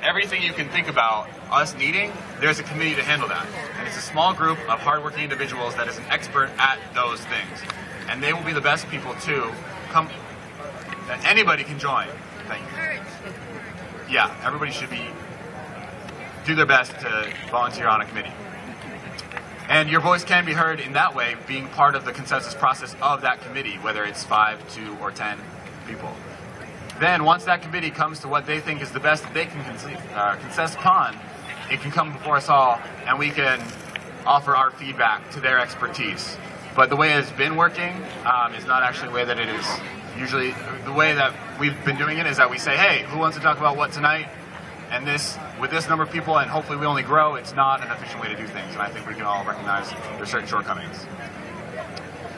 Everything you can think about us needing, there's a committee to handle that. And it's a small group of hardworking individuals that is an expert at those things. And they will be the best people to come, that anybody can join. Thank you. Yeah, everybody should do their best to volunteer on a committee. And your voice can be heard in that way, being part of the consensus process of that committee, whether it's 5, 2, or 10 people. Then, once that committee comes to what they think is the best that they can consist upon, it can come before us all, and we can offer our feedback to their expertise. But the way it's been working is not actually the way that it is usually. The way that we've been doing it is that we say, hey, who wants to talk about what tonight? And this, with this number of people, and hopefully we only grow, it's not an efficient way to do things. And I think we can all recognize there's certain shortcomings.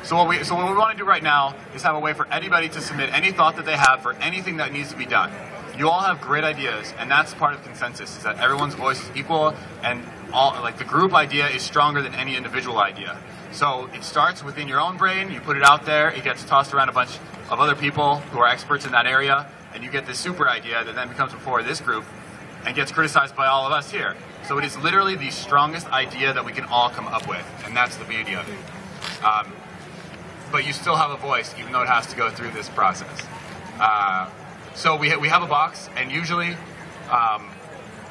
So what we want to do right now is have a way for anybody to submit any thought that they have for anything that needs to be done. You all have great ideas, and that's part of consensus, is that everyone's voice is equal, and the group idea is stronger than any individual idea. So it starts within your own brain, you put it out there, it gets tossed around a bunch of other people who are experts in that area, and you get this super idea that then becomes before this group and gets criticized by all of us here. So it is literally the strongest idea that we can all come up with, and that's the beauty of it. But you still have a voice, even though it has to go through this process. So we have a box, and usually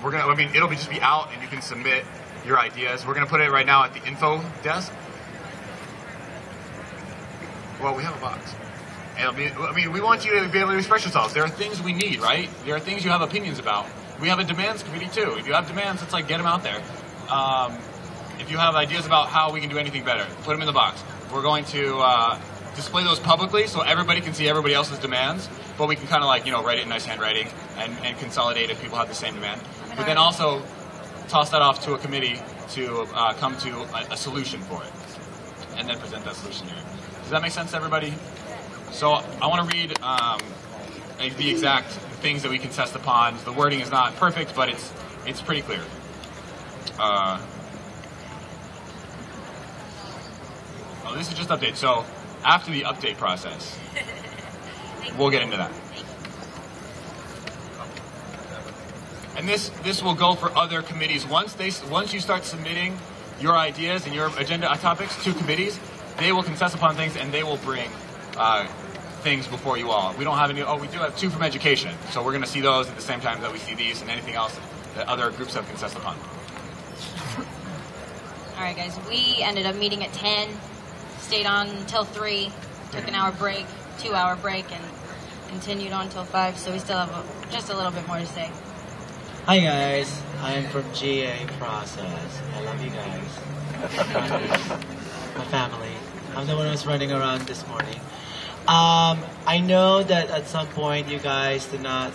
it'll just be out, and you can submit your ideas. We're gonna put it right now at the info desk. Well, we have a box. We want you to be able to express yourselves. There are things we need, right? There are things you have opinions about. We have a demands committee too. If you have demands, it's like, get them out there. If you have ideas about how we can do anything better, put them in the box. We're going to display those publicly so everybody can see everybody else's demands, but we can kind of write it in nice handwriting and consolidate if people have the same demand. But then also toss that off to a committee to come to a solution for it, and then present that solution here. Does that make sense to everybody? So I want to read the exact things that we can test upon. The wording is not perfect, but it's pretty clear. This is just update. So after the update process, we'll get into that. And this will go for other committees. Once you start submitting your ideas and your agenda topics to committees, they will consent upon things and they will bring things before you all. We don't have any. Oh, we do have 2 from education, so we're going to see those at the same time that we see these and anything else that other groups have consented upon. All right, guys. We ended up meeting at 10. Stayed on until 3, took an hour break, 2-hour break, and continued on until 5, so we still have just a little bit more to say. Hi guys, I am from GA Process. I love you guys. My family. I'm the one who's running around this morning. I know that at some point you guys did not,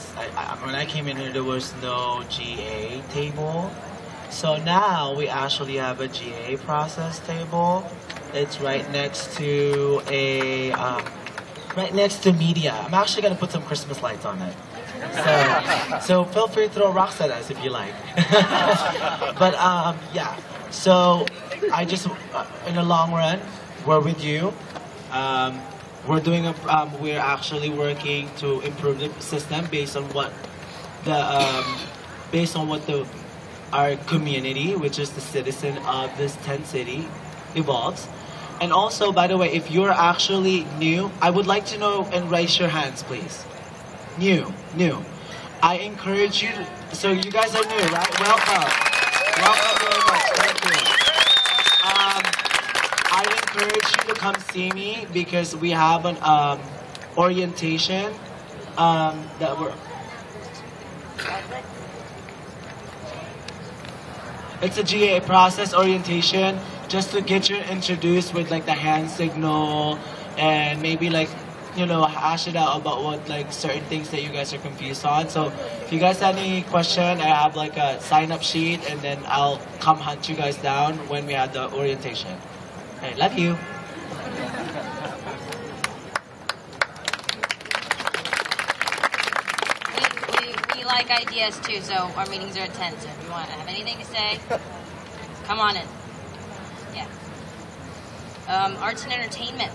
when I came in here there was no GA table. So now we actually have a GA Process table. It's right next to media. I'm actually gonna put some Christmas lights on it. So feel free to throw rocks at us if you like. But yeah. So I just, in the long run, we're with you. We're actually working to improve the system based on what our community, which is the citizen of this 10 city, evolves. And also, by the way, if you're actually new, I would like to know and raise your hands, please. New. I encourage you, so you guys are new, right? Welcome very much, thank you. I encourage you to come see me because we have an orientation that we're... It's a GA Process orientation, just to get you introduced with the hand signal and maybe hash it out about what certain things that you guys are confused on. So if you guys have any question, I have a sign-up sheet, and then I'll come hunt you guys down when we have the orientation. Hey, love you. We like ideas too, so our meetings are at 10. So if you want to have anything to say, come on in. Yeah. Arts and entertainment.